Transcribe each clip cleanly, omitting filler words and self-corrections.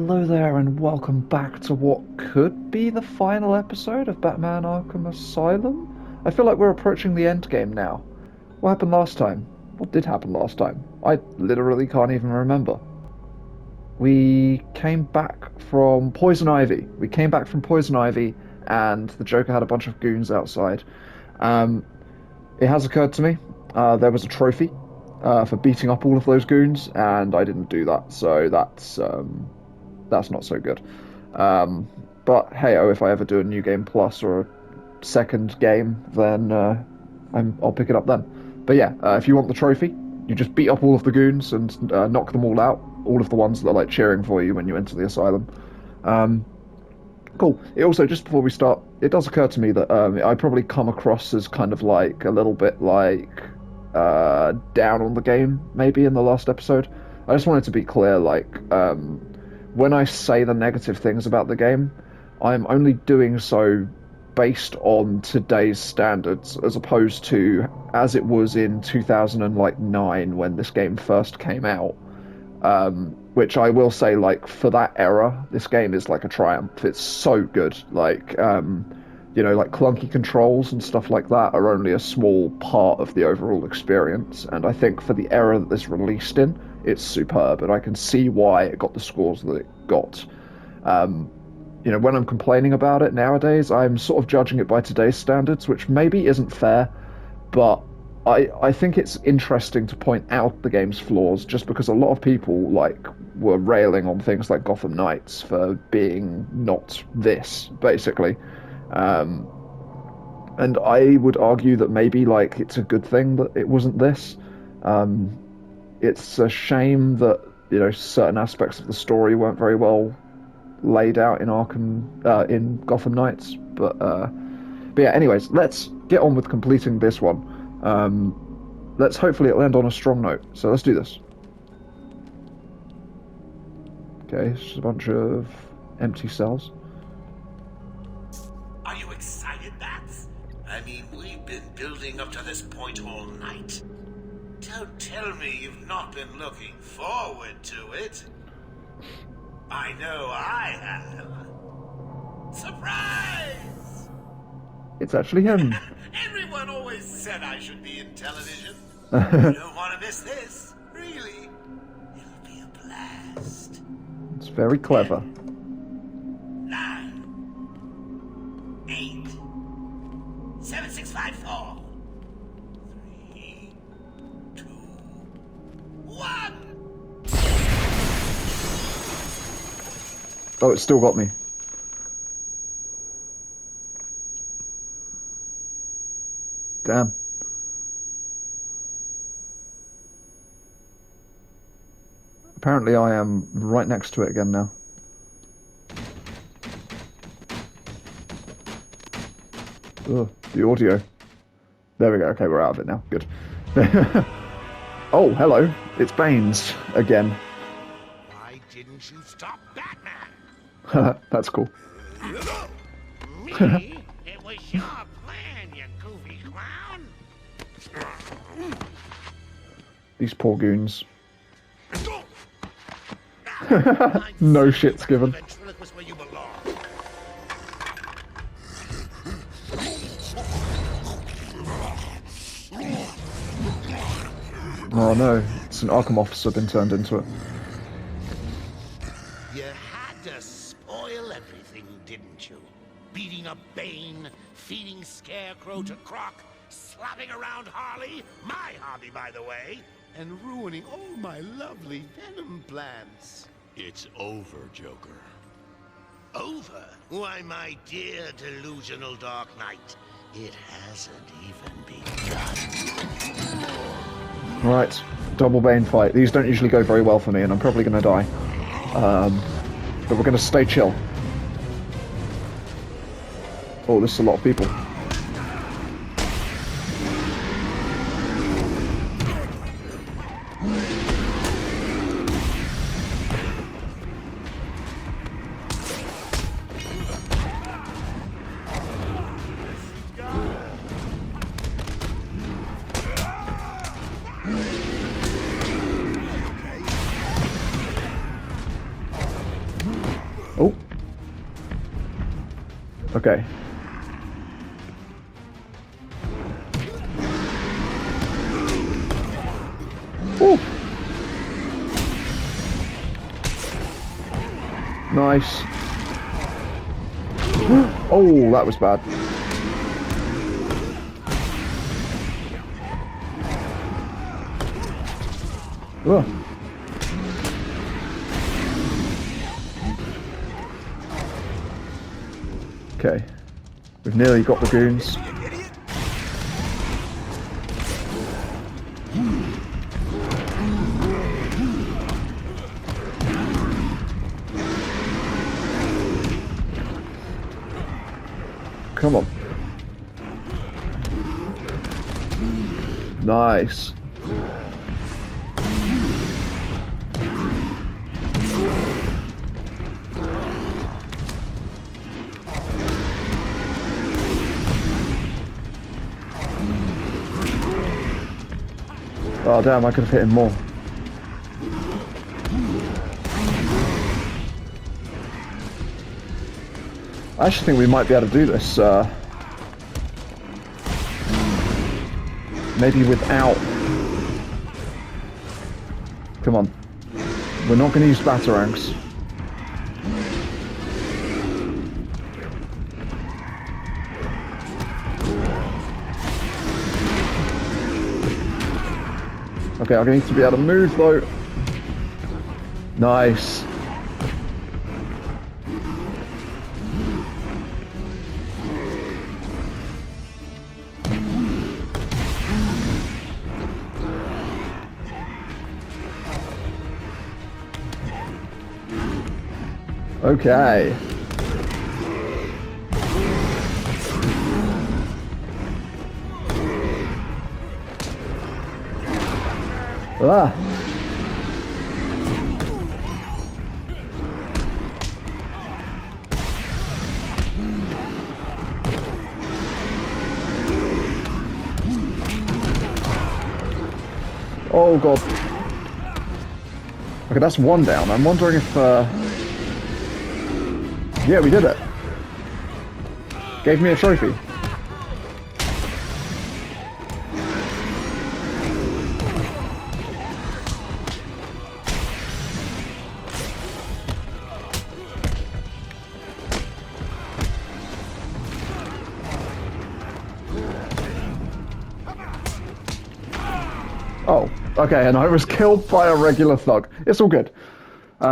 Hello there, and welcome back to what could be the final episode of Batman Arkham Asylum. I feel like we're approaching the end game now. What happened last time? What did happen last time? I literally can't even remember. We came back from Poison Ivy. And the Joker had a bunch of goons outside. It has occurred to me, there was a trophy for beating up all of those goons, and I didn't do that, so that's not so good. But hey, if I ever do a new game plus or a second game, then I'll pick it up then. But yeah, if you want the trophy, you just beat up all of the goons and knock them all out, all of the ones that are like cheering for you when you enter the asylum. Cool. It also, just before we start, it does occur to me that I probably come across as kind of like a little bit like down on the game, maybe in the last episode. I just wanted to be clear, like, when I say the negative things about the game, I'm only doing so based on today's standards, as opposed to as it was in 2009 when this game first came out. Which I will say, like, for that era, this game is like a triumph. It's so good. Like, like clunky controls and stuff like that are only a small part of the overall experience. And I think for the era that this released in, it's superb. And I can see why it got the scores that it got. When I'm complaining about it nowadays, I'm sort of judging it by today's standards, which maybe isn't fair, but I think it's interesting to point out the game's flaws, just because a lot of people were railing on things like Gotham Knights for being not this, basically. And I would argue that maybe it's a good thing that it wasn't this. It's a shame that certain aspects of the story weren't very well laid out in in Gotham Knights. But yeah. Anyways, let's get on with completing this one. Let's hopefully it'll end on a strong note. So let's do this. Okay, it's just a bunch of empty cells. Are you excited, Bats? I mean, we've been building up to this point all night. Don't tell me you've not been looking forward to it. I know I have. Surprise! It's actually him. Everyone always said I should be in television. You don't want to miss this, really. It'll be a blast. It's very clever. 9, 8, 7, 6, 5, 4, 3, 2, 1. Oh, it's still got me. Damn. Apparently I am right next to it again now. Ugh, the audio. There we go. Okay, we're out of it now. Good. Oh, hello. It's Baines again. Why didn't you stop Batman? That's cool. Me? It was your plan, you goofy clown. These poor goons. No shit's given. Where you belong. Oh no, it's an Arkham officer been turned into it. You had to spoil everything, didn't you? Beating up Bane, feeding Scarecrow to Croc, slapping around Harley, my hobby, by the way, and ruining all my lovely Venom plans. It's over, Joker. Over? Why, my dear delusional Dark Knight, it hasn't even begun. Right, double Bane fight. These don't usually go very well for me, and I'm probably going to die. But we're going to stay chill. Oh, this is a lot of people. Okay. Ooh. Nice. Oh, that was bad. Ugh. Okay. We've nearly got the goons. Come on. Nice. Oh damn, I could have hit him more. I actually think we might be able to do this, maybe without... Come on. We're not going to use batarangs. Okay, I need to be able to move though. Nice. Okay. Ah. Oh god. Okay, that's one down. I'm wondering if yeah, we did it. Gave me a trophy. Oh, okay, and I was killed by a regular thug. It's all good.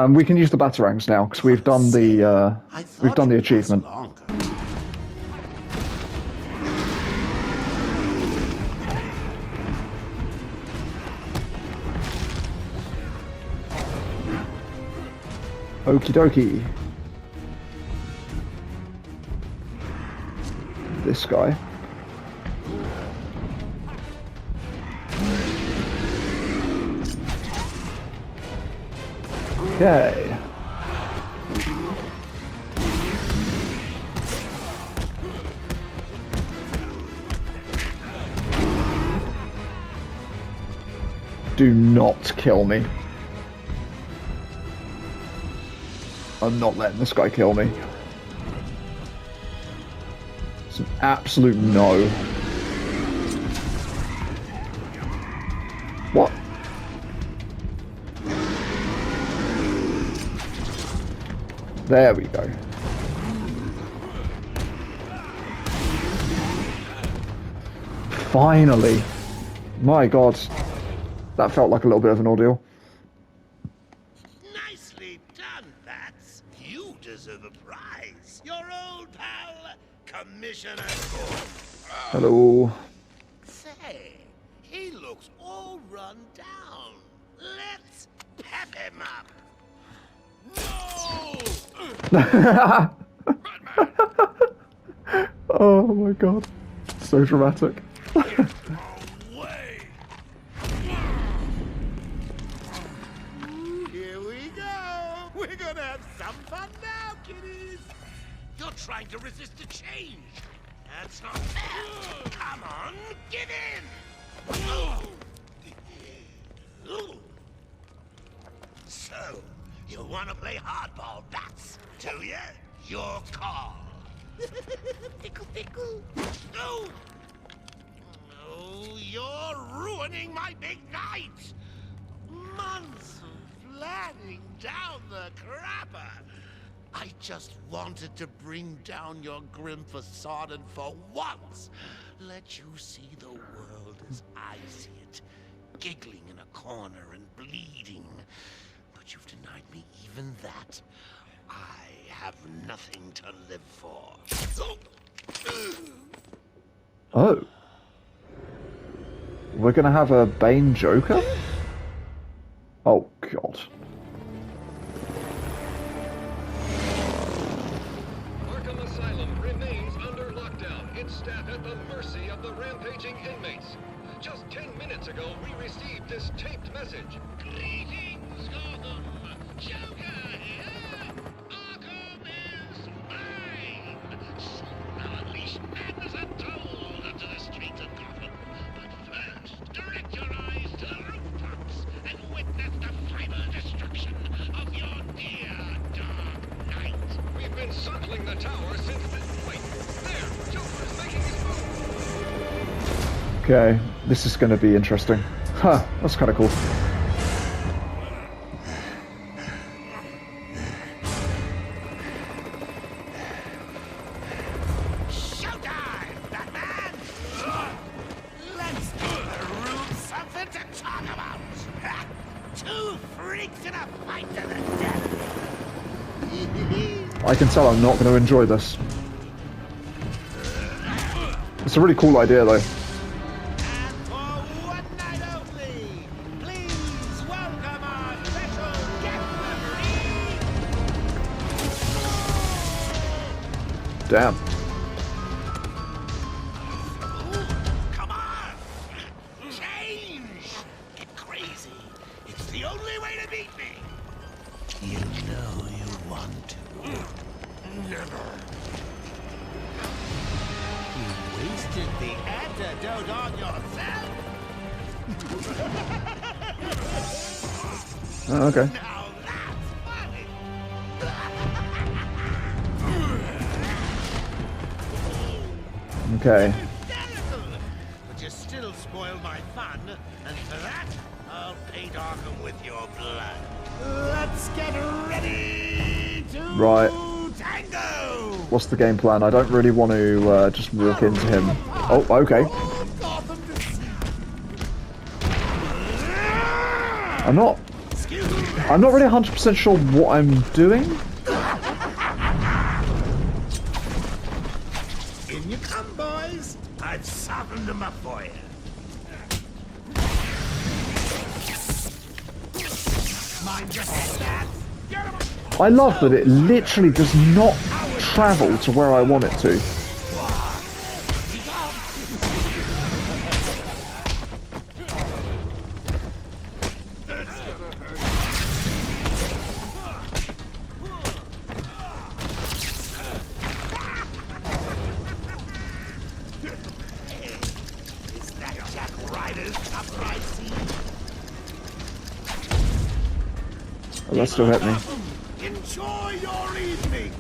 We can use the batarangs now because we've done the achievement. Okie dokie. This guy. Okay. Do not kill me. I'm not letting this guy kill me. It's an absolute no. What? There we go. Finally. My God. That felt like a little bit of an ordeal. Nicely done, Bats. You deserve a prize. Your old pal, Commissioner Gordon. Hello. Say, he looks all run down. Let's pep him up. No! Oh my God. So dramatic. Away! Here we go. We're gonna have some fun now, kiddies. You're trying to resist the change. That's not fair. Come on, give in. So, you want to play hardball, Bats, do you? Your call. Pickle, pickle. No! No, you're ruining my big night! Months of planning down the crapper! I just wanted to bring down your grim facade and for once let you see the world as I see it. Giggling in a corner and bleeding. But you've denied me even that. I have nothing to live for. Oh. We're gonna have a Bane Joker? Oh, God. Arkham Asylum remains under lockdown, its staff at the mercy of the rampaging inmates. Just 10 minutes ago, we received this taped message. Greetings, Gotham! Joker here! Arkham is mine! Soon I'll unleash madness untold onto the streets of Gotham. But first, direct your eyes to the rooftops and witness the final destruction of your dear Dark Knight. We've been circling the tower since the... Wait, there! Joker's making his move! Okay, this is gonna be interesting. Huh, that's kinda cool. Showtime, Batman! Let's give the room something to talk about! Two freaks in a fight to the death! I can tell I'm not gonna enjoy this. It's a really cool idea, though. And for one night only, please welcome our special guest referee! Damn. Come on! Change! Get crazy! It's the only way to beat me! You know you want to. Never. You wasted the antidote on yourself? Oh, okay. Now that's funny! Okay. Hysterical! But you still spoiled my fun, and for that, I'll paint Arkham with your blood. Let's get ready to Right. tango! What's the game plan? I don't really want to just walk into him. Oh, okay. I'm not really 100% sure what I'm doing. In you come, boys. I've softened them up for you. Mind your stats. Get 'em. I love that it literally does not travel to where I want it to. Is that Jack Ryder's uprising? Oh, that still hit me. Enjoy your evening.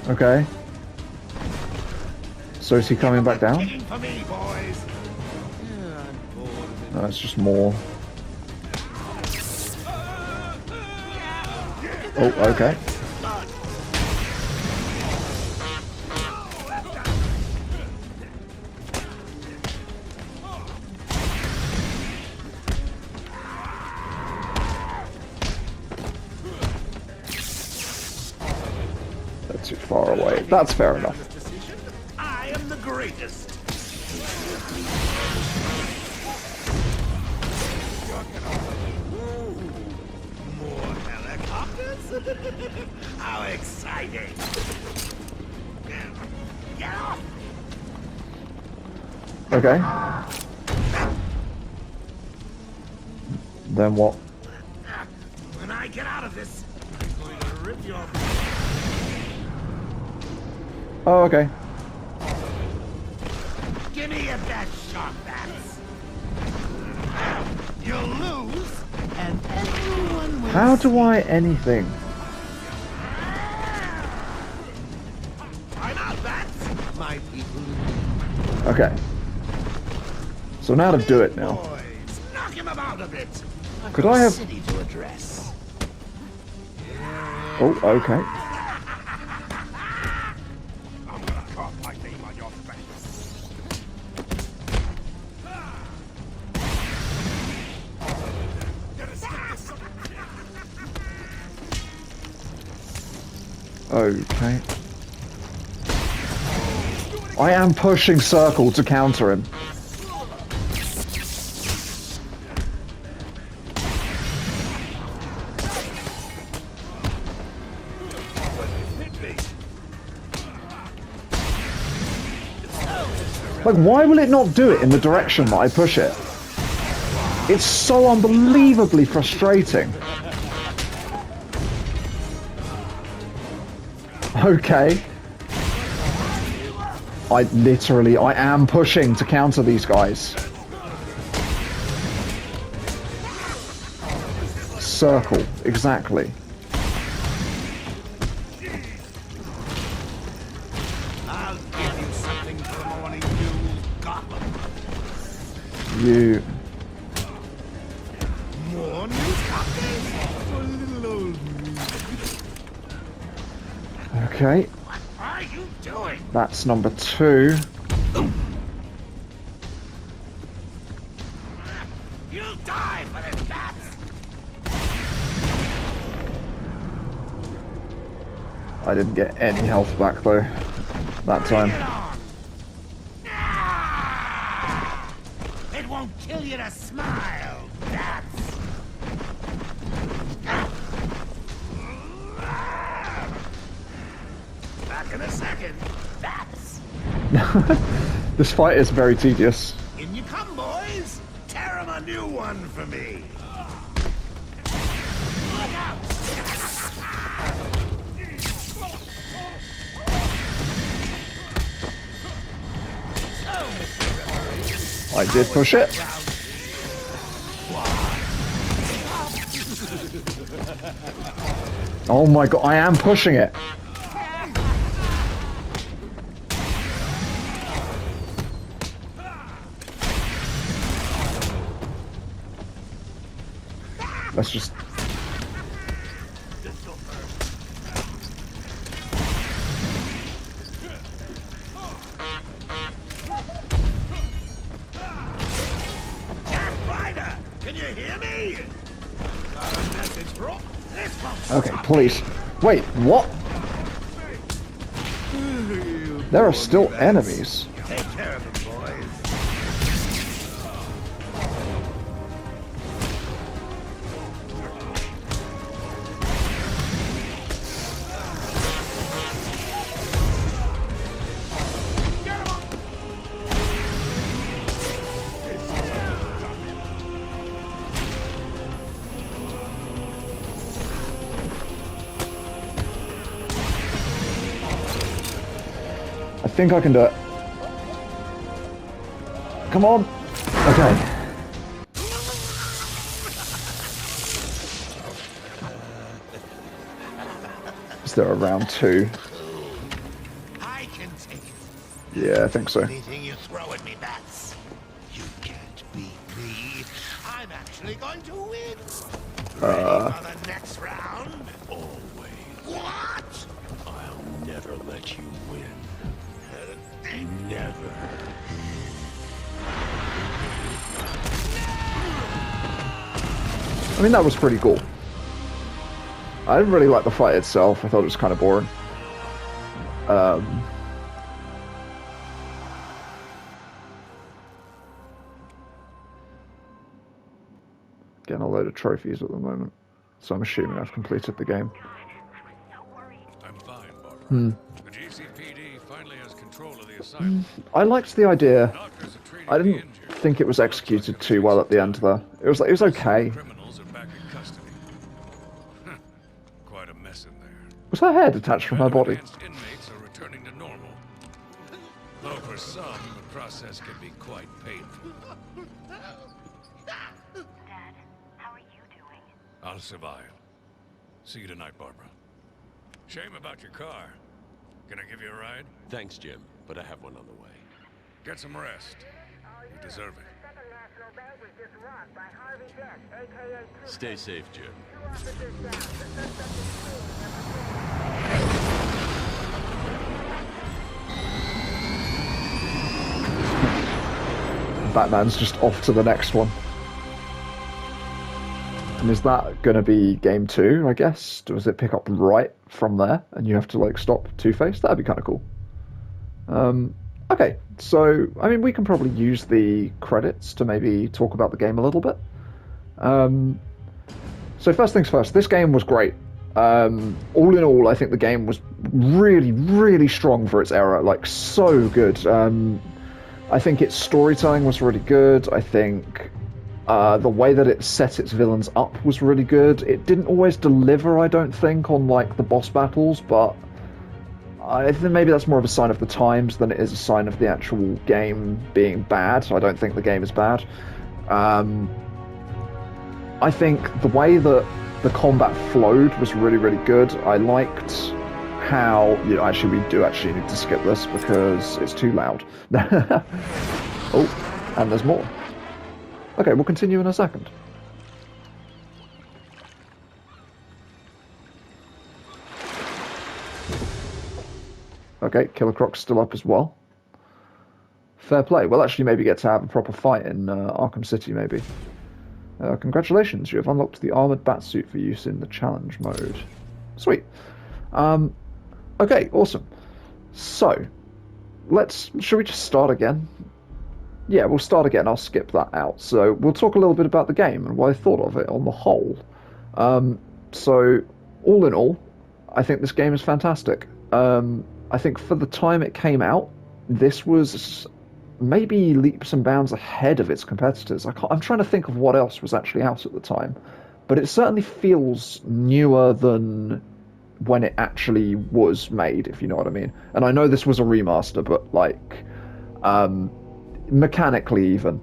Okay. So is he coming back down? Kicking for me, boys. Yeah, I'm bored of it. No, it's just more. Oh, okay. That's too far away. That's fair enough. I am the greatest. Ooh, more helicopters? How exciting! Get off! Okay. Then what? When I get out of this, I'm going to rip your... Oh, okay. Give me your best shot, Bats. You'll lose, and everyone will... How do I anything? Okay. So now to do it now. Boys, knock him about a bit. Could I have... City to address. Oh, okay. I'm gonna cut my name on your face. Okay. I am pushing circle to counter him. Like, why will it not do it in the direction that I push it? It's so unbelievably frustrating. Okay. I am pushing to counter these guys. Circle, exactly. I'll give you something for the morning, you goblin. You... More news cocktails for little old me. Okay, What are you doing? that's number 2. You'll die for this, bats! I didn't get any health back though, that Bring time. it on! Ah! It won't kill you to smile, bats! Back in a second, bats! This fight is very tedious. In you come, boys! Tear 'em a new one for me! Look out! I did push it. Oh my god, I am pushing it. Let's just... Rider, can you hear me? Got a message, bro. This one's Okay, please. Wait, what? There are still enemies. Take care of them, boys. I think I can do it. Come on. Okay. Is there a round 2? I can take it. Yeah, I think so. Anything you throw at me, bats. You can't beat me. I'm actually going to win. Ready for the next round? Always. What? I'll never let you win. Never. I mean, that was pretty cool. I didn't really like the fight itself. I thought it was kind of boring. Getting a load of trophies at the moment. So I'm assuming I've completed the game. I'm fine, Barbara. The GCPD finally has control of the asylum. I liked the idea. Doctors have treated I the didn't injured. think it was executed too well at the end there. It was okay. Criminals are back in custody. Quite a mess in there. Was her hair detached from her body? Advanced inmates are returning to normal. Though for some, the process can be quite painful. Dad, how are you doing? I'll survive. See you tonight, Barbara. Shame about your car. Can I give you a ride? Thanks, Jim, but I have one on the way. Get some rest. You deserve it. Stay safe, Jim. Batman's just off to the next one. And is that going to be game 2, I guess? Does it pick up right from there and you have to like stop Two-Face? That'd be kind of cool. Okay, so I mean we can probably use the credits to maybe talk about the game a little bit. So first things first, this game was great. All in all, I think the game was really, really strong for its era, like so good. I think its storytelling was really good. I think the way that it set its villains up was really good. It didn't always deliver, I don't think, on like the boss battles, but I think maybe that's more of a sign of the times than it is a sign of the actual game being bad. I don't think the game is bad. I think the way that the combat flowed was really, really good. I liked how... actually, we do actually need to skip this because it's too loud. Oh, and there's more. Okay, we'll continue in a second. Okay, Killer Croc's still up as well. Fair play. We'll actually maybe get to have a proper fight in Arkham City, maybe. Congratulations, you have unlocked the armored batsuit for use in the challenge mode. Sweet. Okay, awesome. So, should we just start again? Yeah, we'll start again. I'll skip that out. So, we'll talk a little bit about the game and what I thought of it on the whole. So, all in all, I think this game is fantastic. I think for the time it came out, this was maybe leaps and bounds ahead of its competitors. I'm trying to think of what else was actually out at the time, but it certainly feels newer than when it actually was made, if you know what I mean. And I know this was a remaster, but like mechanically even.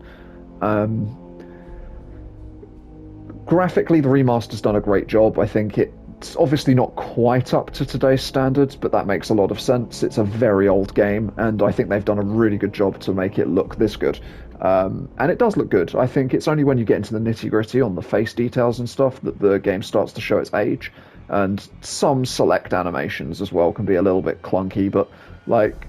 Graphically, the remaster's done a great job. I think it's obviously not quite up to today's standards, but that makes a lot of sense. It's a very old game, and I think they've done a really good job to make it look this good. And it does look good. I think it's only when you get into the nitty-gritty on the face details and stuff that the game starts to show its age. And some select animations as well can be a little bit clunky, but like,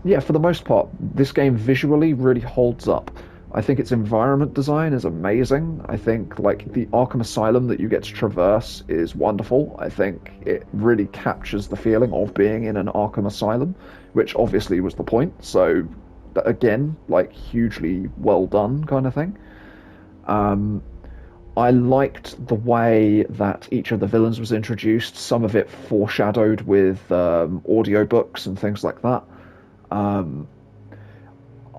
yeah, for the most part, this game visually really holds up. I think its environment design is amazing. I think like the Arkham Asylum that you get to traverse is wonderful. I think it really captures the feeling of being in an Arkham Asylum, which obviously was the point. So again, like hugely well done kind of thing. I liked the way that each of the villains was introduced, some of it foreshadowed with audiobooks and things like that.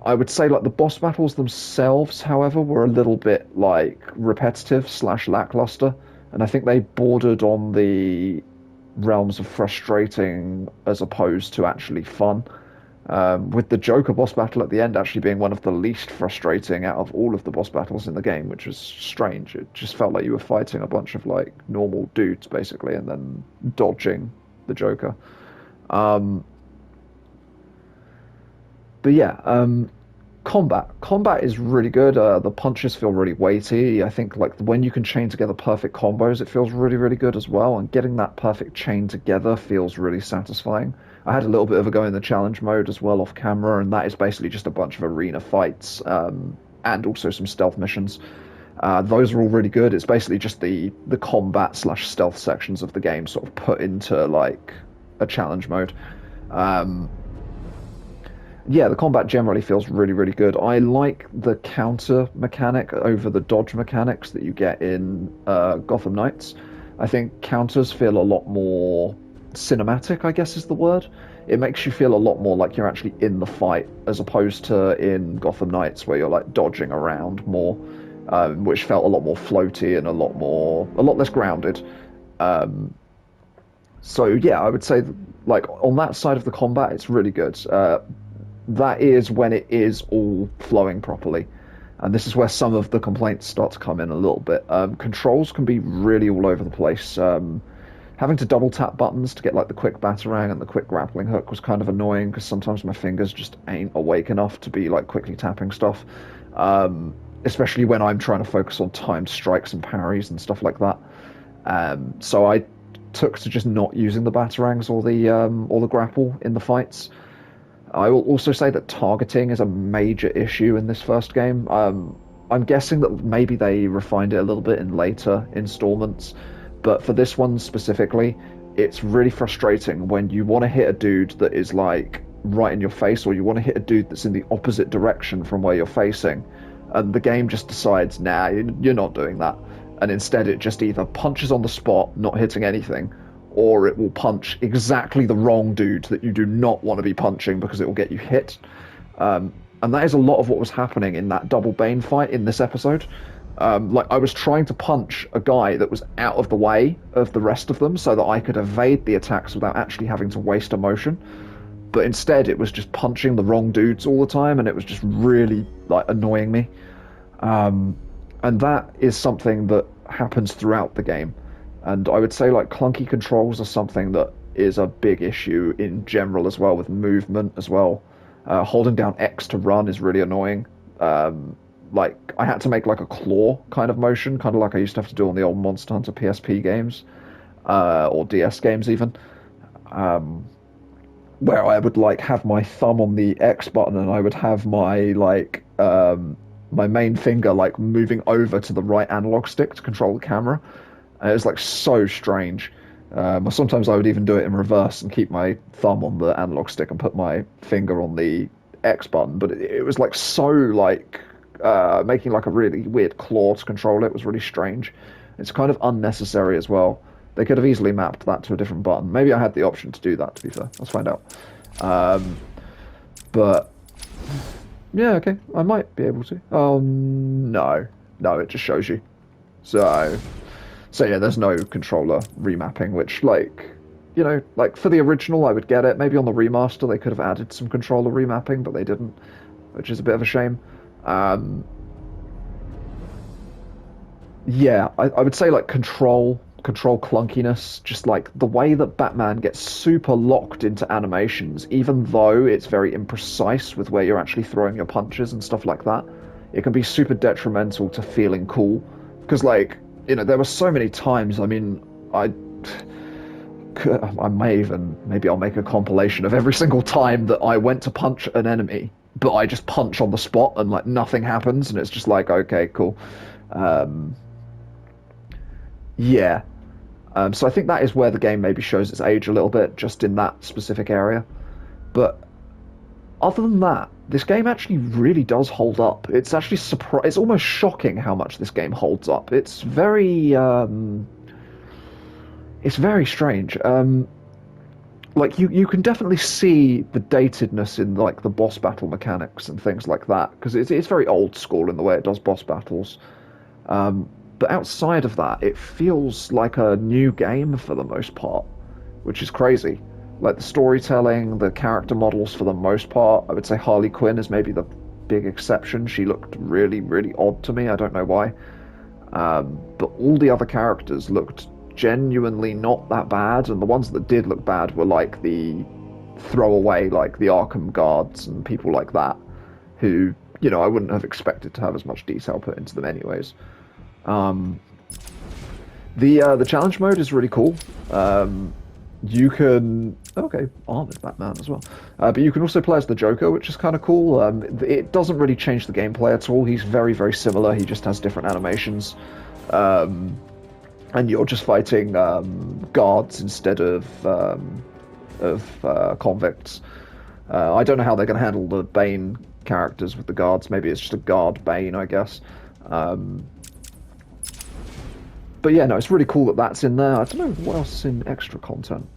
I would say like the boss battles themselves, however, were a little bit like repetitive / lackluster, and I think they bordered on the realms of frustrating as opposed to actually fun. With the Joker boss battle at the end actually being one of the least frustrating out of all of the boss battles in the game, which was strange. It just felt like you were fighting a bunch of like normal dudes basically, and then dodging the Joker. But yeah, combat is really good. The punches feel really weighty. I think like when you can chain together perfect combos, it feels really, really good as well. And getting that perfect chain together feels really satisfying. I had a little bit of a go in the challenge mode as well off camera, and that is basically just a bunch of arena fights and also some stealth missions. Those are all really good. It's basically just the combat / stealth sections of the game sort of put into like a challenge mode. Yeah, the combat generally feels really, really good. I like the counter mechanic over the dodge mechanics that you get in Gotham Knights. I think counters feel a lot more cinematic, I guess is the word. It makes you feel a lot more like you're actually in the fight, as opposed to in Gotham Knights where you're like dodging around more, which felt a lot more floaty and a lot less grounded. So yeah, I would say like on that side of the combat, it's really good. That is when it is all flowing properly. And this is where some of the complaints start to come in a little bit. Controls can be really all over the place. Having to double tap buttons to get like the quick batarang and the quick grappling hook was kind of annoying because sometimes my fingers just ain't awake enough to be like quickly tapping stuff. Especially when I'm trying to focus on timed strikes and parries and stuff like that. So I took to just not using the batarangs or the grapple in the fights. I will also say that targeting is a major issue in this first game. I'm guessing that maybe they refined it a little bit in later installments, but for this one specifically, it's really frustrating when you want to hit a dude that is like right in your face, or you want to hit a dude that's in the opposite direction from where you're facing, and the game just decides, nah, you're not doing that. And instead it just either punches on the spot, not hitting anything, or it will punch exactly the wrong dude that you do not want to be punching because it will get you hit. And that is a lot of what was happening in that double Bane fight in this episode. Like, I was trying to punch a guy that was out of the way of the rest of them so that I could evade the attacks without actually having to waste a motion. But instead it was just punching the wrong dudes all the time, and it was just really, like, annoying me. And that is something that happens throughout the game. And I would say, like, clunky controls are something that is a big issue in general as well, with movement as well. Holding down X to run is really annoying. Like, I had to make, like, a claw kind of motion, kind of like I used to have to do on the old Monster Hunter PSP games, or DS games even, where I would, like, have my thumb on the X button and I would have my, like, my main finger, like, moving over to the right analog stick to control the camera. And it was, like, so strange. Sometimes I would even do it in reverse and keep my thumb on the analog stick and put my finger on the X button. But it was, like, so, like, making, like, a really weird claw to control it. It was really strange. It's kind of unnecessary as well. They could have easily mapped that to a different button. Maybe I had the option to do that, to be fair. Let's find out. But yeah, okay, I might be able to. No, it just shows you. So yeah, there's no controller remapping, which, like, you know, like, for the original I would get it. Maybe on the remaster they could have added some controller remapping, but they didn't, which is a bit of a shame. Yeah, I would say, like, control clunkiness, just like the way that Batman gets super locked into animations, even though it's very imprecise with where you're actually throwing your punches and stuff like that. It can be super detrimental to feeling cool, because, like, you know, there were so many times, I mean, maybe I'll make a compilation of every single time that I went to punch an enemy, but I just punch on the spot and, like, nothing happens, and it's just like, okay, cool. Yeah. So I think that is where the game maybe shows its age a little bit, just in that specific area. But other than that, this game actually really does hold up. It's actually it's almost shocking how much this game holds up. It's very strange. Like, you can definitely see the datedness in, like, the boss battle mechanics and things like that, because it's very old school in the way it does boss battles. But outside of that, it feels like a new game for the most part, which is crazy. Like, the storytelling, the character models for the most part, I would say Harley Quinn is maybe the big exception. She looked really, really odd to me. I don't know why. But all the other characters looked genuinely not that bad, and the ones that did look bad were, like, the throwaway, like the Arkham guards and people like that, who, you know, I wouldn't have expected to have as much detail put into them anyways. The challenge mode is really cool. You can armored Batman as well, but you can also play as the Joker, which is kind of cool. It doesn't really change the gameplay at all. He's very, very similar. He just has different animations, and you're just fighting guards instead of convicts. I don't know how they're going to handle the Bane characters with the guards. Maybe it's just a guard Bane, I guess. But yeah, no, it's really cool that that's in there. I don't know what else is in extra content.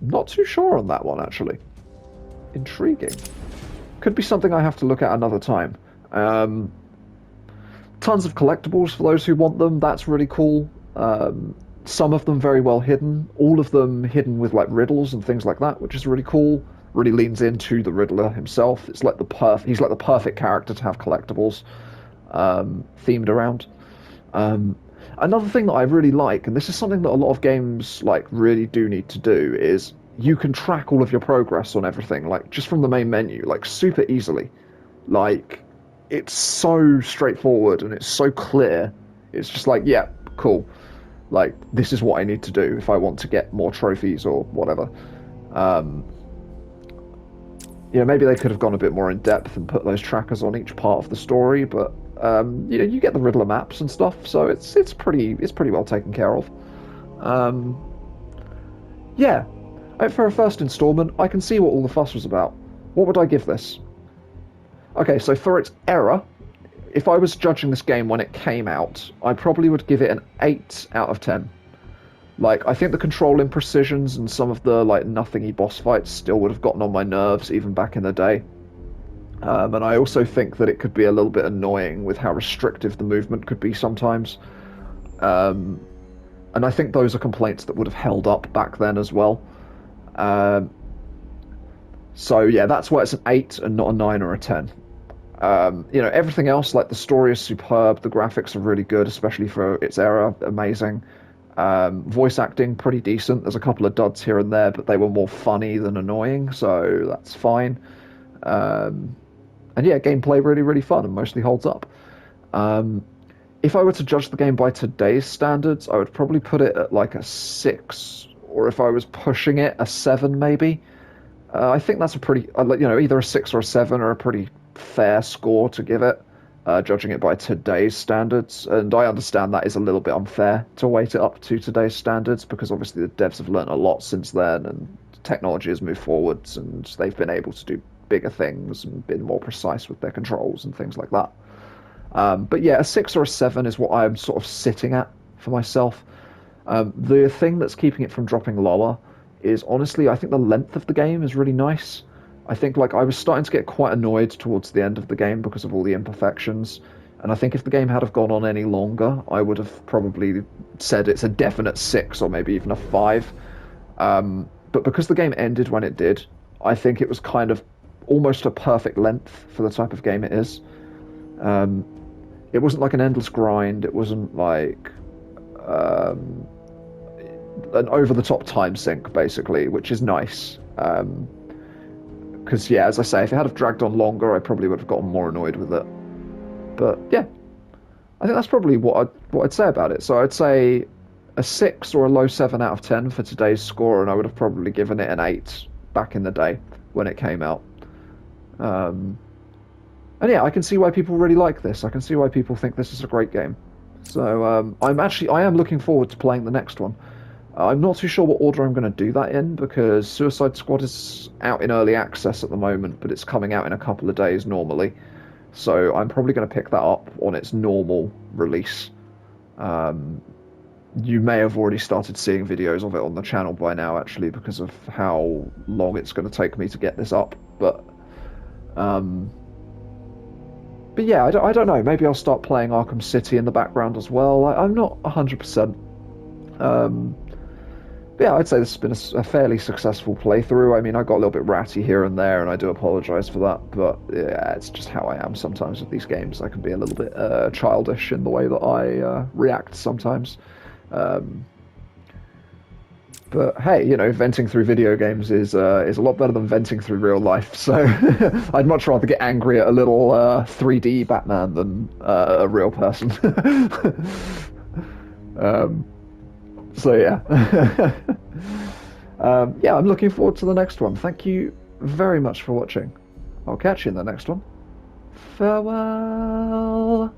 Not too sure on that one, actually. Intriguing. Could be something I have to look at another time. Tons of collectibles for those who want them. That's really cool. Some of them very well hidden. All of them hidden with, like, riddles and things like that, which is really cool. Really leans into the Riddler himself. It's like he's like the perfect character to have collectibles themed around. And Another thing that I really like, and this is something that a lot of games like really do need to do, is you can track all of your progress on everything, like just from the main menu, like super easily. Like it's so straightforward and it's so clear. It's just like, yeah, cool. Like this is what I need to do if I want to get more trophies or whatever. Maybe they could have gone a bit more in depth and put those trackers on each part of the story, but you get the Riddler maps and stuff, so it's pretty well taken care of. Yeah, for a first installment, I can see what all the fuss was about. What would I give this? Okay, so for its error, if I was judging this game when it came out, I probably would give it an 8 out of 10. Like, I think the control imprecisions and some of the, like, nothingy boss fights still would have gotten on my nerves, even back in the day. And I also think that it could be a little bit annoying with how restrictive the movement could be sometimes. And I think those are complaints that would have held up back then as well. So, yeah, that's why it's an 8 and not a 9 or a 10. Everything else, like the story is superb, the graphics are really good, especially for its era, amazing. Voice acting, pretty decent. There's a couple of duds here and there, but they were more funny than annoying, so that's fine. And yeah, gameplay really, really fun and mostly holds up. If I were to judge the game by today's standards, I would probably put it at like a 6, or if I was pushing it, a 7 maybe. I think that's a pretty, either a 6 or a 7 are a pretty fair score to give it. Judging it by today's standards, and I understand that is a little bit unfair to weight it up to today's standards, because obviously the devs have learned a lot since then, and technology has moved forwards, and they've been able to do bigger things and been more precise with their controls and things like that. But yeah, a 6 or a 7 is what I'm sort of sitting at for myself. The thing that's keeping it from dropping lower is, honestly, I think the length of the game is really nice. I think like I was starting to get quite annoyed towards the end of the game because of all the imperfections, and I think if the game had have gone on any longer, I would have probably said it's a definite 6 or maybe even a 5. But because the game ended when it did, I think it was kind of almost a perfect length for the type of game it is. It wasn't like an endless grind. It wasn't like an over-the-top time sink, basically, which is nice. Because, yeah, as I say, if it had have dragged on longer, I probably would have gotten more annoyed with it. But, yeah, I think that's probably what I'd say about it. So I'd say a 6 or a low 7 out of 10 for today's score, and I would have probably given it an 8 back in the day when it came out. And, yeah, I can see why people really like this. I can see why people think this is a great game. So I am looking forward to playing the next one. I'm not too sure what order I'm going to do that in, because Suicide Squad is out in early access at the moment, but it's coming out in a couple of days normally. So I'm probably going to pick that up on its normal release. You may have already started seeing videos of it on the channel by now, actually, because of how long it's going to take me to get this up. But yeah, I don't know. Maybe I'll start playing Arkham City in the background as well. I'm not 100%. Yeah, I'd say this has been a fairly successful playthrough. I mean, I got a little bit ratty here and there, and I do apologise for that, but yeah, it's just how I am sometimes with these games. I can be a little bit childish in the way that I react sometimes. But hey, venting through video games is a lot better than venting through real life, so I'd much rather get angry at a little 3D Batman than a real person. So yeah. Yeah, I'm looking forward to the next one. Thank you very much for watching. I'll catch you in the next one. Farewell.